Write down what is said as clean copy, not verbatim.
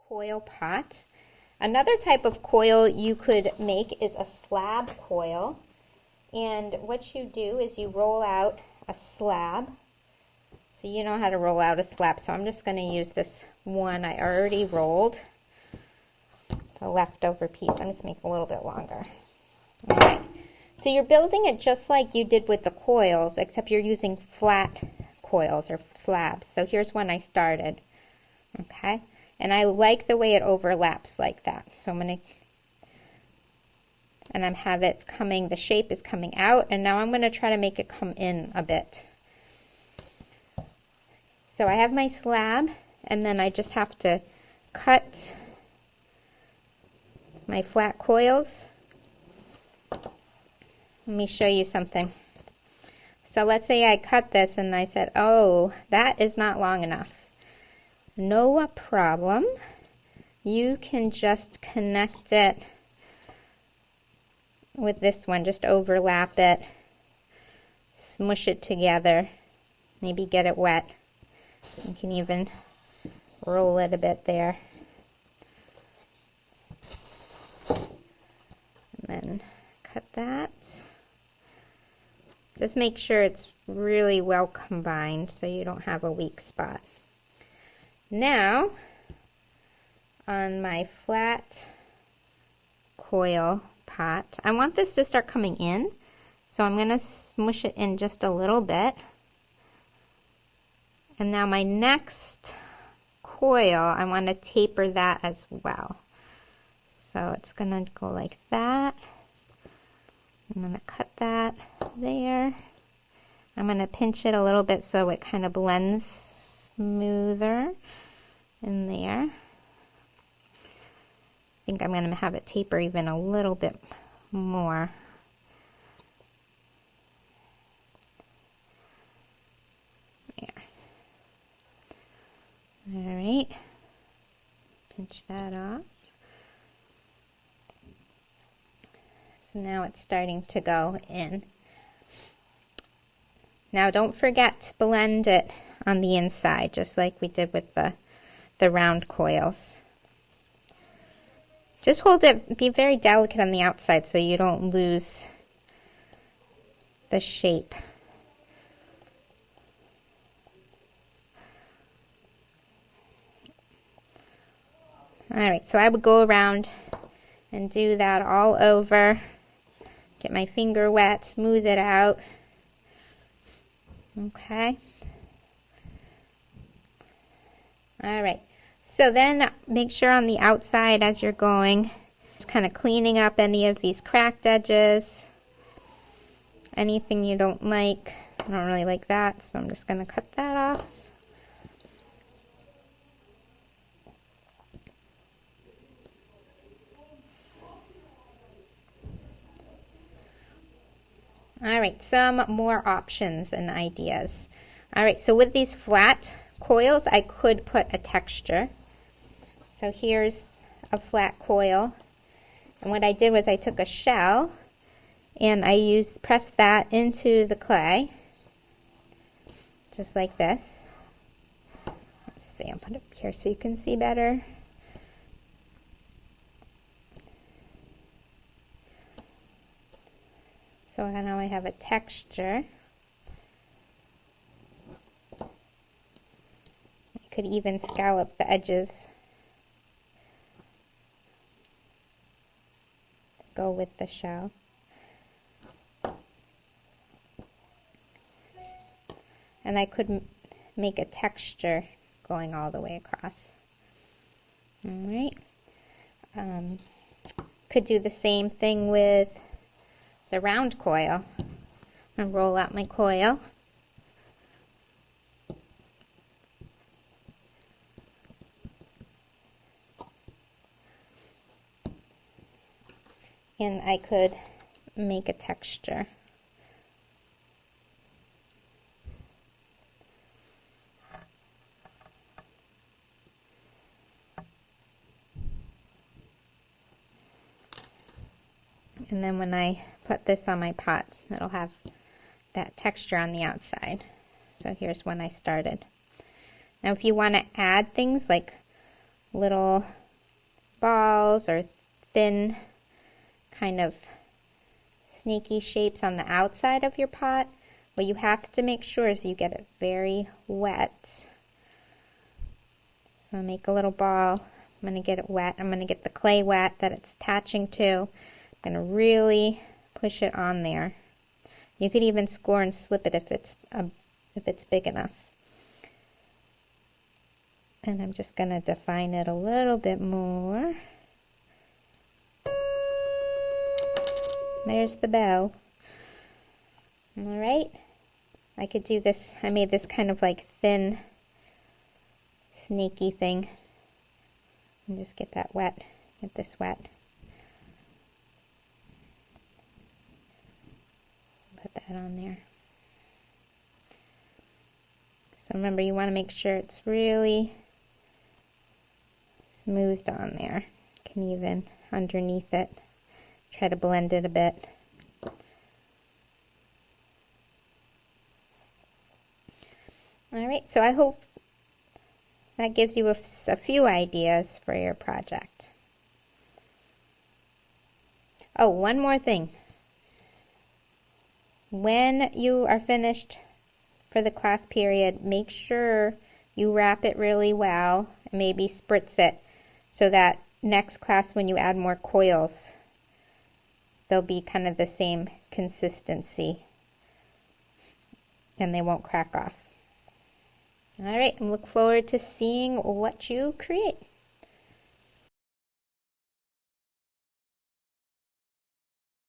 coil pot. Another type of coil you could make is a slab coil. And what you do is you roll out a slab. So you know how to roll out a slab. So I'm just going to use this one I already rolled. The leftover piece. I'm just make it a little bit longer. Alright. So you're building it just like you did with the coils, except you're using flat coils or slabs. So here's when I started. Okay. And I like the way it overlaps like that. So I'm going to, and I have it coming, the shape is coming out, and now I'm going to try to make it come in a bit. So I have my slab, and then I just have to cut my flat coils. Let me show you something. So let's say I cut this and I said, oh, that is not long enough. No problem. You can just connect it with this one. Just overlap it. Smush it together. Maybe get it wet. You can even roll it a bit there. And then cut that. Just make sure it's really well combined so you don't have a weak spot. Now, on my flat coil pot, I want this to start coming in, so I'm going to smush it in just a little bit. And now my next coil, I want to taper that as well. So it's going to go like that. I'm going to cut that there. I'm going to pinch it a little bit so it kind of blends smoother in there. I think I'm going to have it taper even a little bit more. There. All right. Pinch that off. So now it's starting to go in. Now don't forget to blend it on the inside, just like we did with the round coils. Just hold it, be very delicate on the outside so you don't lose the shape. Alright, so I would go around and do that all over. Get my finger wet, smooth it out. Okay. Alright, so then make sure on the outside as you're going, just kind of cleaning up any of these cracked edges, anything you don't like. I don't really like that, so I'm just going to cut that off. Alright, some more options and ideas. Alright, so with these flat coils, I could put a texture. So here's a flat coil. And what I did was I took a shell and I pressed that into the clay. Just like this. Let's see, I'll put it up here so you can see better. So now I have a texture. I could even scallop the edges. Go with the shell. And I could make a texture going all the way across. Alright. Could do the same thing with the round coil. I'm going to roll out my coil. And I could make a texture. And then when I put this on my pot, it'll have that texture on the outside. So here's when I started. Now if you want to add things like little balls or thin kind of snaky shapes on the outside of your pot, what you have to make sure is you get it very wet. So make a little ball. I'm going to get it wet. I'm going to get the clay wet that it's attaching to. I'm going to really push it on there. You could even score and slip it if it's big enough. And I'm just going to define it a little bit more. There's the bell. Alright. I could do this. I made this kind of like thin, snaky thing. And just get that wet. Get this wet. Put that on there. So remember, you want to make sure it's really smoothed on there. You can even underneath it try to blend it a bit. Alright, so I hope that gives you a few ideas for your project. Oh, one more thing. When you are finished for the class period, make sure you wrap it really well and maybe spritz it so that next class when you add more coils, they'll be kind of the same consistency and they won't crack off. Alright, I look forward to seeing what you create.